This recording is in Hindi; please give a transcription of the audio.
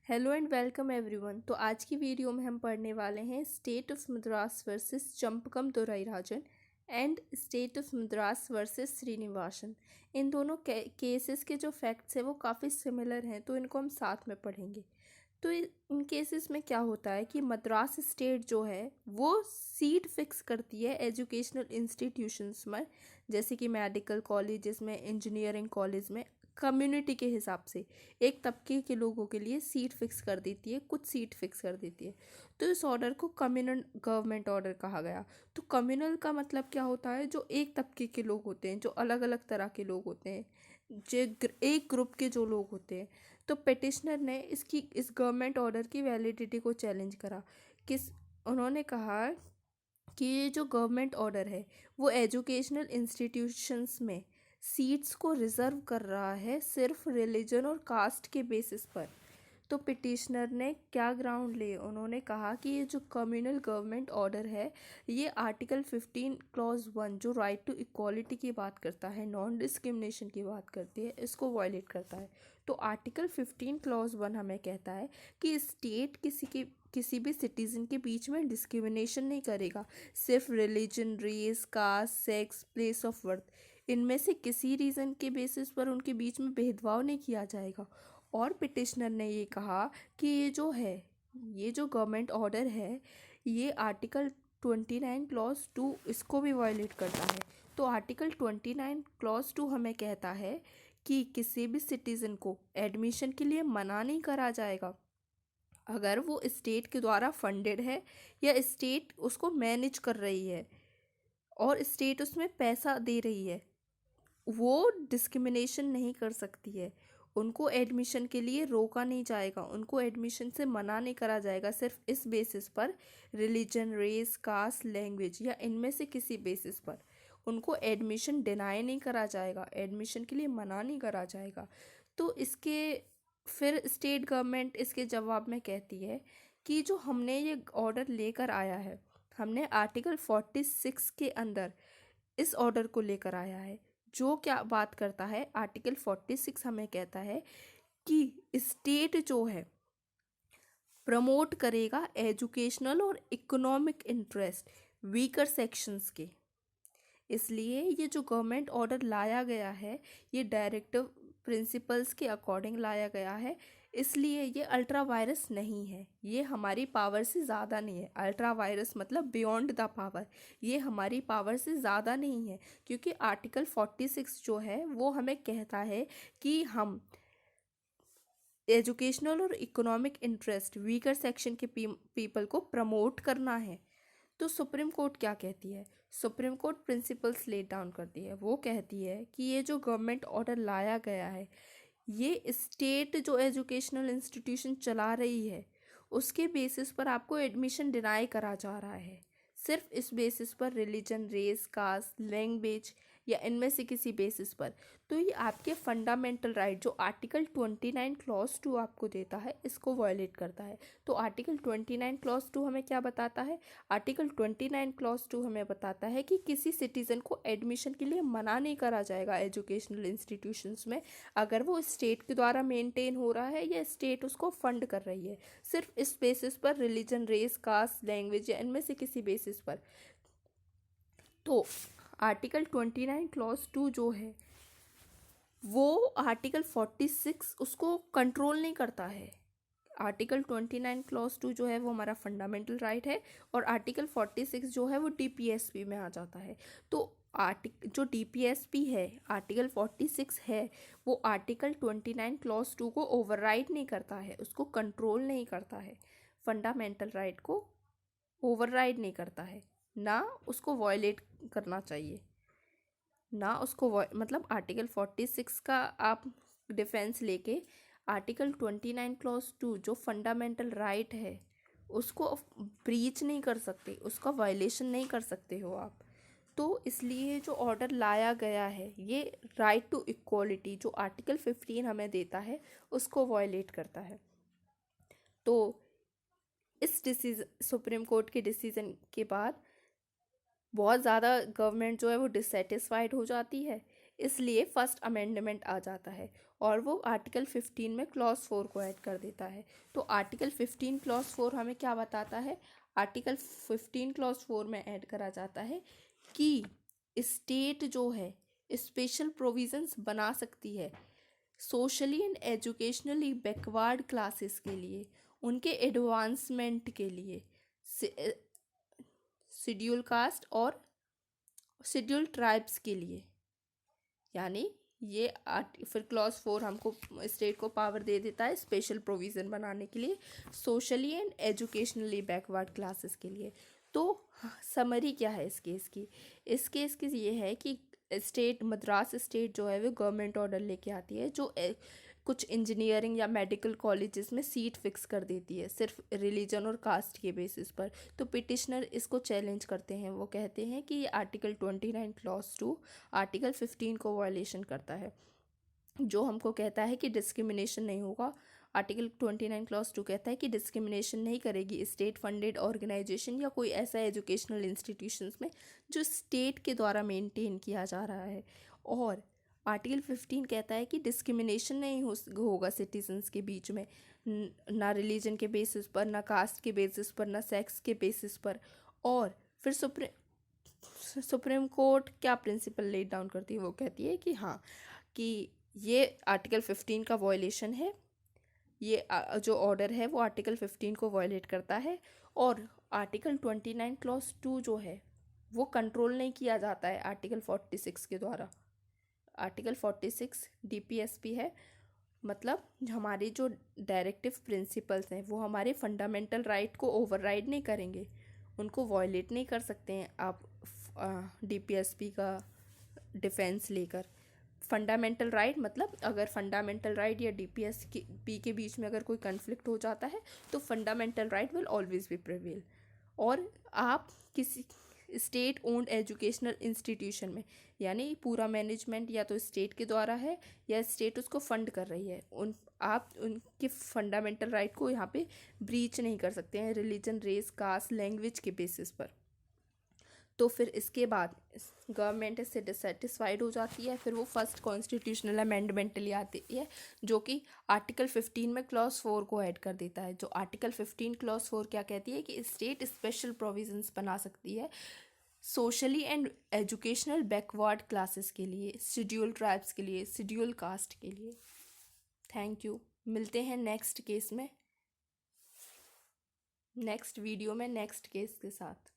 Hello and welcome everyone. तो आज की वीडियो में हम पढ़ने वाले हैं state of Madras versus Champakam Dorairajan and state of Madras versus Srinivasan. इन दोनों केसेस के जो फैक्ट्स हैं वो काफ़ी सिमिलर हैं, तो इनको हम साथ में पढ़ेंगे। तो इन केसेस में क्या होता है कि मद्रास स्टेट जो है वो सीट फिक्स करती है एजुकेशनल इंस्टीट्यूशंस में, जैसे कि मेडिकल कॉलेजेस में, इंजीनियरिंग कॉलेज में, कम्युनिटी के हिसाब से एक तबके के लोगों के लिए सीट फिक्स कर देती है, कुछ सीट फिक्स कर देती है। तो इस ऑर्डर को कम्युनल गवर्नमेंट ऑर्डर कहा गया। तो कम्युनल का मतलब क्या होता है? जो एक तबके के लोग होते हैं, जो अलग अलग तरह के लोग होते हैं, जो एक ग्रुप के जो लोग होते हैं। तो पिटिशनर ने इस गवर्नमेंट ऑर्डर की वैलिडिटी को चैलेंज करा। किस उन्होंने कहा कि ये जो गवर्नमेंट ऑर्डर है वो एजुकेशनल इंस्टीट्यूशंस में सीट्स को रिज़र्व कर रहा है सिर्फ रिलीजन और कास्ट के बेसिस पर। तो पिटिशनर ने क्या ग्राउंड लिए? उन्होंने कहा कि ये जो कम्युनल गवर्नमेंट ऑर्डर है ये आर्टिकल 15 क्लॉज 1 जो राइट टू इक्वालिटी की बात करता है, नॉन डिस्क्रिमिनेशन की बात करती है, इसको वायलेट करता है। तो आर्टिकल 15 क्लॉज 1 हमें कहता है कि स्टेट किसी भी सिटीज़न के बीच में डिस्क्रिमिनेशन नहीं करेगा, सिर्फ religion, race, caste, sex, place of birth, इनमें से किसी रीज़न के बेसिस पर उनके बीच में भेदभाव नहीं किया जाएगा। और पिटिशनर ने ये कहा कि ये जो गवर्नमेंट ऑर्डर है ये आर्टिकल 29 क्लॉज 2 इसको भी वायलेट करता है। तो आर्टिकल 29 क्लॉज 2 हमें कहता है कि किसी भी सिटीज़न को एडमिशन के लिए मना नहीं करा जाएगा अगर वो स्टेट के द्वारा फंडेड है या स्टेट उसको मैनेज कर रही है और स्टेट उसमें पैसा दे रही है। वो डिस्क्रिमिनेशन नहीं कर सकती है, उनको एडमिशन के लिए रोका नहीं जाएगा, उनको एडमिशन से मना नहीं करा जाएगा सिर्फ इस बेसिस पर, रिलीजन, रेस, कास्ट, लैंग्वेज या इनमें से किसी बेसिस पर उनको एडमिशन डिनाई नहीं करा जाएगा, एडमिशन के लिए मना नहीं करा जाएगा। तो इसके फिर स्टेट गवर्नमेंट इसके जवाब में कहती है कि जो हमने ये ऑर्डर लेकर आया है, हमने आर्टिकल 46 के अंदर इस ऑर्डर को लेकर आया है, जो क्या बात करता है। आर्टिकल 46 हमें कहता है कि स्टेट जो है प्रमोट करेगा एजुकेशनल और इकोनॉमिक इंटरेस्ट वीकर सेक्शंस के। इसलिए ये जो गवर्नमेंट ऑर्डर लाया गया है ये डायरेक्टिव प्रिंसिपल्स के अकॉर्डिंग लाया गया है, इसलिए ये अल्ट्रा वायरस नहीं है, ये हमारी पावर से ज़्यादा नहीं है। अल्ट्रा वायरस मतलब बियॉन्ड द पावर, ये हमारी पावर से ज़्यादा नहीं है, क्योंकि आर्टिकल 46 जो है वो हमें कहता है कि हम एजुकेशनल और इकोनॉमिक इंटरेस्ट वीकर सेक्शन के पीपल को प्रमोट करना है। तो सुप्रीम कोर्ट क्या कहती है? Supreme Court principles let down करती है। वो कहती है कि ये जो गवर्नमेंट ऑर्डर लाया गया है ये स्टेट जो एजुकेशनल इंस्टीट्यूशन चला रही है उसके बेसिस पर आपको एडमिशन डिनाई करा जा रहा है, सिर्फ इस बेसिस पर, रिलीजन, रेस, कास्ट, लैंग्वेज या इनमें से किसी बेसिस पर। तो ये आपके फंडामेंटल राइट जो आर्टिकल 29 क्लॉज 2 आपको देता है इसको वायलेट करता है। तो आर्टिकल 29 क्लॉज 2 हमें क्या बताता है? आर्टिकल 29 क्लॉज 2 हमें बताता है कि किसी सिटीज़न को एडमिशन के लिए मना नहीं करा जाएगा एजुकेशनल इंस्टीट्यूशंस में अगर वो स्टेट के द्वारा मेंटेन हो रहा है या स्टेट उसको फंड कर रही है, सिर्फ इस बेसिस पर, रिलीजन, रेस, कास्ट, लैंग्वेज या इनमें से किसी बेसिस पर। तो आर्टिकल 29 क्लॉज 2 जो है वो आर्टिकल 46 उसको कंट्रोल नहीं करता है। आर्टिकल 29 क्लॉज 2 जो है वो हमारा फंडामेंटल राइट है और आर्टिकल 46 जो है वो डीपीएसपी में आ जाता है। तो जो डीपीएसपी है, आर्टिकल 46 है, वो आर्टिकल 29 क्लॉज 2 को ओवरराइड नहीं करता है, उसको कंट्रोल नहीं करता है, फंडामेंटल राइट को ओवरराइड नहीं करता है, ना उसको वॉयलेट करना चाहिए, ना उसको मतलब आर्टिकल 46 का आप डिफेंस लेके आर्टिकल 29 क्लॉज 2 जो फंडामेंटल राइट है उसको ब्रीच नहीं कर सकते, उसका वायलेशन नहीं कर सकते हो आप। तो इसलिए जो ऑर्डर लाया गया है ये राइट टू इक्वालिटी जो आर्टिकल 15 हमें देता है उसको वायलेट करता है। तो इस डिसीजन, सुप्रीम कोर्ट के डिसीजन के बाद बहुत ज़्यादा गवर्नमेंट जो है वो डिससेटिस्फाइड हो जाती है, इसलिए फर्स्ट अमेंडमेंट आ जाता है और वो आर्टिकल 15 में क्लॉज 4 को ऐड कर देता है। तो आर्टिकल 15 क्लॉज 4 हमें क्या बताता है? आर्टिकल 15 क्लॉज 4 में ऐड करा जाता है कि स्टेट जो है स्पेशल प्रोविजंस बना सकती है socially and educationally backward classes के लिए, उनके एडवांसमेंट के लिए, शेड्यूल कास्ट और शेड्यूल ट्राइब्स के लिए। यानी ये फिर क्लॉज 4 हमको स्टेट को पावर दे देता है स्पेशल प्रोविज़न बनाने के लिए socially and educationally backward classes के लिए। तो समरी क्या है इस केस की ये है कि स्टेट मद्रास स्टेट जो है वो गवर्नमेंट ऑर्डर लेके आती है जो कुछ इंजीनियरिंग या मेडिकल कॉलेजेस में सीट फिक्स कर देती है सिर्फ रिलीजन और कास्ट के बेसिस पर। तो पिटिशनर इसको चैलेंज करते हैं, वो कहते हैं कि ये आर्टिकल 29 क्लॉज 2 आर्टिकल 15 को वायलेशन करता है, जो हमको कहता है कि डिस्क्रिमिनेशन नहीं होगा। आर्टिकल 29 क्लॉज 2 कहता है कि डिस्क्रिमिनेशन नहीं करेगी स्टेट फंडेड ऑर्गेनाइजेशन या कोई ऐसा एजुकेशनल इंस्टीट्यूशंस में जो स्टेट के द्वारा मेंटेन किया जा रहा है। और आर्टिकल 15 कहता है कि डिस्क्रिमिनेशन नहीं होगा सिटीजन्स के बीच में, ना रिलीजन के बेसिस पर, ना कास्ट के बेसिस पर, ना सेक्स के बेसिस पर। और फिर सुप्रीम कोर्ट क्या प्रिंसिपल लेट डाउन करती है? वो कहती है कि हाँ कि ये आर्टिकल 15 का वॉयलेशन है, ये जो ऑर्डर है वो आर्टिकल 15 को वॉयलेट करता है। और आर्टिकल 29 क्लॉज 2 जो है वो कंट्रोल नहीं किया जाता है आर्टिकल 46 के द्वारा। आर्टिकल 46 डीपीएसपी है, मतलब हमारे जो डायरेक्टिव प्रिंसिपल्स हैं वो हमारे फंडामेंटल राइट को ओवरराइड नहीं करेंगे, उनको वॉयलेट नहीं कर सकते हैं आप डीपीएसपी का डिफेंस लेकर। फंडामेंटल राइट मतलब अगर फंडामेंटल राइट या डीपीएसपी के बीच में अगर कोई कन्फ्लिक्ट हो जाता है तो fundamental right will always be prevail. और आप किसी स्टेट ओन्ड एजुकेशनल इंस्टीट्यूशन में, यानी पूरा मैनेजमेंट या तो स्टेट के द्वारा है या स्टेट उसको फंड कर रही है, आप उनके फंडामेंटल राइट को यहाँ पे ब्रीच नहीं कर सकते हैं रिलीजन, रेस, कास्ट, लैंग्वेज के बेसिस पर। तो फिर इसके बाद गवर्नमेंट इससे डिससेटिस्फाइड हो जाती है, फिर वो फर्स्ट कॉन्स्टिट्यूशनल अमेंडमेंट ले आती है जो कि आर्टिकल 15 में क्लॉज 4 को ऐड कर देता है। जो आर्टिकल 15 क्लॉज 4 क्या कहती है कि स्टेट स्पेशल प्रोविजंस बना सकती है socially and educational backward classes के लिए, शेड्यूल ट्राइब्स के लिए, शेड्यूल कास्ट के लिए। Thank you. मिलते हैं नेक्स्ट केस में, नेक्स्ट वीडियो में नेक्स्ट केस के साथ।